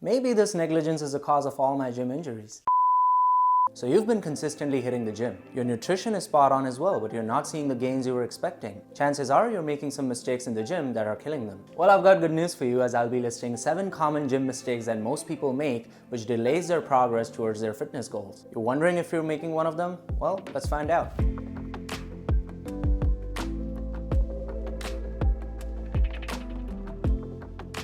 Maybe this negligence is the cause of all my gym injuries. So you've been consistently hitting the gym. Your nutrition is spot on as well, but you're not seeing the gains you were expecting. Chances are you're making some mistakes in the gym that are killing them. Well, I've got good news for you, as I'll be listing 7 common gym mistakes that most people make which delays their progress towards their fitness goals. You're wondering if you're making one of them? Well, let's find out.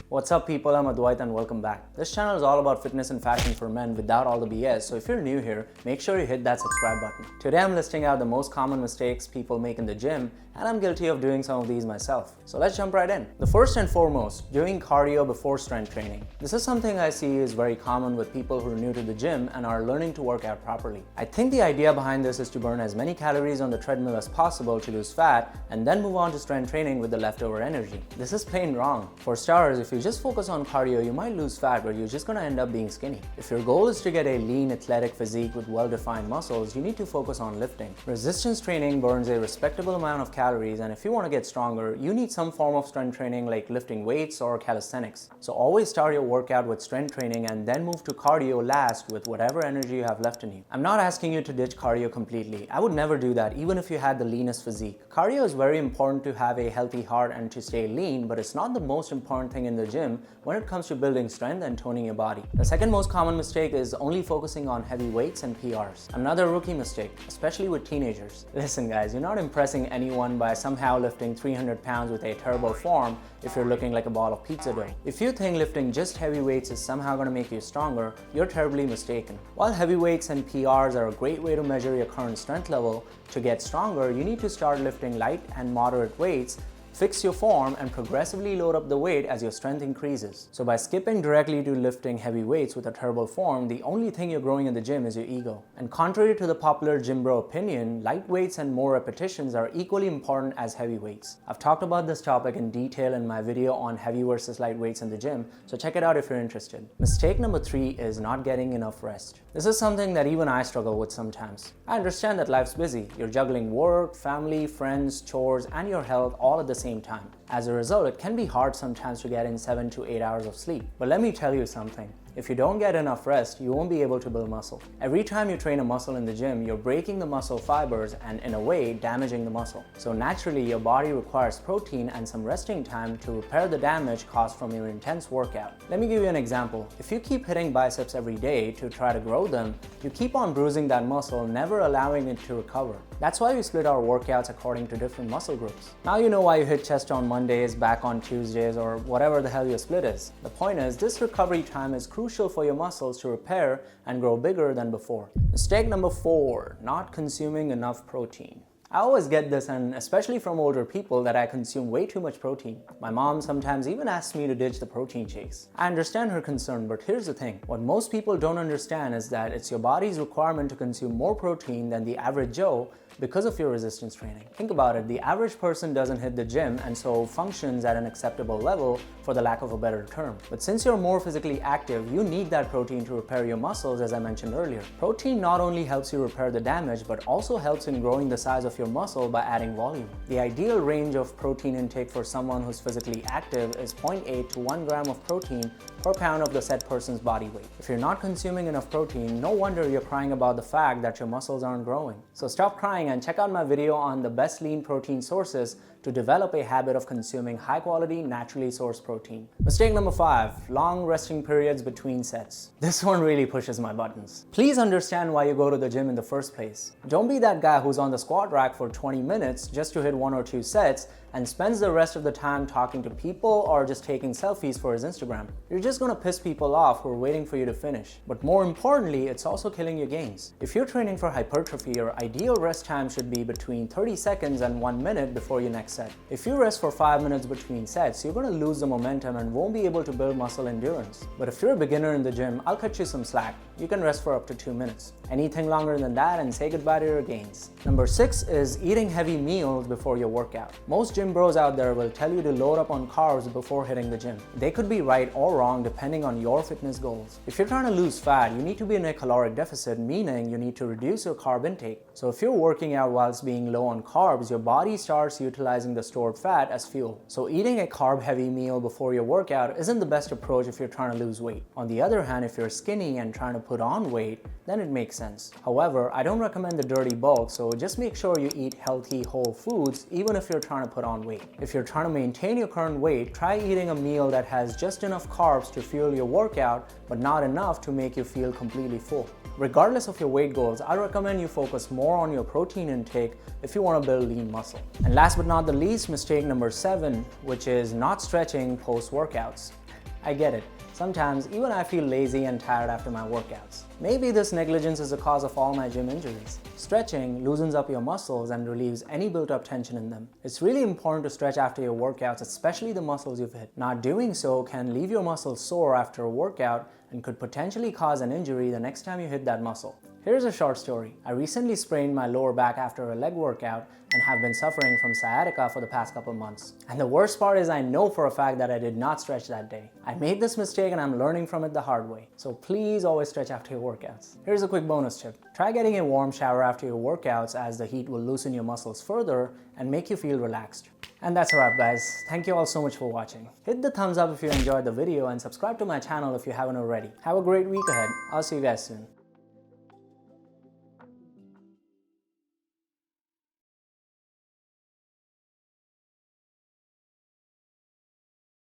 What's up people, I'm Advait and welcome back. This channel is all about fitness and fashion for men without all the BS, so if you're new here, make sure you hit that subscribe button. Today I'm listing out the most common mistakes people make in the gym, and I'm guilty of doing some of these myself. So let's jump right in. The first and foremost, doing cardio before strength training. This is something I see is very common with people who are new to the gym and are learning to work out properly. I think the idea behind this is to burn as many calories on the treadmill as possible to lose fat and then move on to strength training with the leftover energy. This is plain wrong. For starters, if you just focus on cardio, you might lose fat, but you're just gonna end up being skinny. If your goal is to get a lean, athletic physique with well-defined muscles, you need to focus on lifting. Resistance training burns a respectable amount of calories, and if you want to get stronger, you need some form of strength training like lifting weights or calisthenics. So always start your workout with strength training and then move to cardio last with whatever energy you have left in you. I'm not asking you to ditch cardio completely. I would never do that, even if you had the leanest physique. Cardio is very important to have a healthy heart and to stay lean, but it's not the most important thing in the gym when it comes to building strength and toning your body. The second most common mistake is only focusing on heavy weights and PRs. Another rookie mistake, especially with teenagers. Listen guys, you're not impressing anyone by somehow lifting 300 pounds with a turbo form if you're looking like a ball of pizza dough. If you think lifting just heavy weights is somehow going to make you stronger, you're terribly mistaken. While heavy weights and PRs are a great way to measure your current strength level, to get stronger, you need to start lifting light and moderate weights, fix your form, and progressively load up the weight as your strength increases. So by skipping directly to lifting heavy weights with a turbo form, the only thing you're growing in the gym is your ego. And contrary to the popular gym bro opinion, light weights and more repetitions are equally important as heavy weights. I've talked about this topic in detail in my video on heavy versus light weights in the gym, so check it out if you're interested. Mistake number 3 is not getting enough rest. This is something that even I struggle with sometimes. I understand that life's busy. You're juggling work, family, friends, chores, and your health all at the same time. As a result, it can be hard sometimes to get in 7 to 8 hours of sleep. But let me tell you something. If you don't get enough rest, you won't be able to build muscle. Every time you train a muscle in the gym, you're breaking the muscle fibers and in a way damaging the muscle. So naturally, your body requires protein and some resting time to repair the damage caused from your intense workout. Let me give you an example. If you keep hitting biceps every day to try to grow them, you keep on bruising that muscle, never allowing it to recover. That's why we split our workouts according to different muscle groups. Now you know why you hit chest on Mondays, back on Tuesdays, or whatever the hell your split is. The point is, this recovery time is crucial for your muscles to repair and grow bigger than before. Mistake number 4, not consuming enough protein. I always get this, and especially from older people, that I consume way too much protein. My mom sometimes even asks me to ditch the protein shakes. I understand her concern, but here's the thing. What most people don't understand is that it's your body's requirement to consume more protein than the average Joe because of your resistance training. Think about it, the average person doesn't hit the gym and so functions at an acceptable level, for the lack of a better term. But since you're more physically active, you need that protein to repair your muscles, as I mentioned earlier. Protein not only helps you repair the damage, but also helps in growing the size of your muscle by adding volume. The ideal range of protein intake for someone who's physically active is 0.8 to 1 gram of protein per pound of the said person's body weight. If you're not consuming enough protein, no wonder you're crying about the fact that your muscles aren't growing. So stop crying and check out my video on the best lean protein sources to develop a habit of consuming high quality, naturally sourced protein. Mistake number 5, long resting periods between sets. This one really pushes my buttons. Please understand why you go to the gym in the first place. Don't be that guy who's on the squat rack for 20 minutes just to hit 1 or 2 sets and spends the rest of the time talking to people or just taking selfies for his Instagram. You're just gonna piss people off who are waiting for you to finish. But more importantly, it's also killing your gains. If you're training for hypertrophy, your ideal rest time should be between 30 seconds and 1 minute before your next set. If you rest for 5 minutes between sets, you're gonna lose the momentum and won't be able to build muscle endurance. But if you're a beginner in the gym, I'll cut you some slack. You can rest for up to 2 minutes. Anything longer than that and say goodbye to your gains. Number 6 is eating heavy meals before your workout. Most gym bros out there will tell you to load up on carbs before hitting the gym. They could be right or wrong depending on your fitness goals. If you're trying to lose fat, you need to be in a caloric deficit, meaning you need to reduce your carb intake. So if you're working out whilst being low on carbs, your body starts utilizing utilizing the stored fat as fuel. So eating a carb-heavy meal before your workout isn't the best approach if you're trying to lose weight. On the other hand, if you're skinny and trying to put on weight, then it makes sense. However, I don't recommend the dirty bulk, so just make sure you eat healthy, whole foods even if you're trying to put on weight. If you're trying to maintain your current weight, try eating a meal that has just enough carbs to fuel your workout, but not enough to make you feel completely full. Regardless of your weight goals, I recommend you focus more on your protein intake if you want to build lean muscle. And last but not the least, mistake number 7, which is not stretching post-workouts. I get it. Sometimes even I feel lazy and tired after my workouts. Maybe this negligence is the cause of all my gym injuries. Stretching loosens up your muscles and relieves any built-up tension in them. It's really important to stretch after your workouts, especially the muscles you've hit. Not doing so can leave your muscles sore after a workout and could potentially cause an injury the next time you hit that muscle. Here's a short story. I recently sprained my lower back after a leg workout and have been suffering from sciatica for the past couple months. And the worst part is I know for a fact that I did not stretch that day. I made this mistake and I'm learning from it the hard way. So please always stretch after your workouts. Here's a quick bonus tip. Try getting a warm shower after your workouts, as the heat will loosen your muscles further and make you feel relaxed. And that's a wrap, guys. Thank you all so much for watching. Hit the thumbs up if you enjoyed the video and subscribe to my channel if you haven't already. Have a great week ahead. I'll see you guys soon.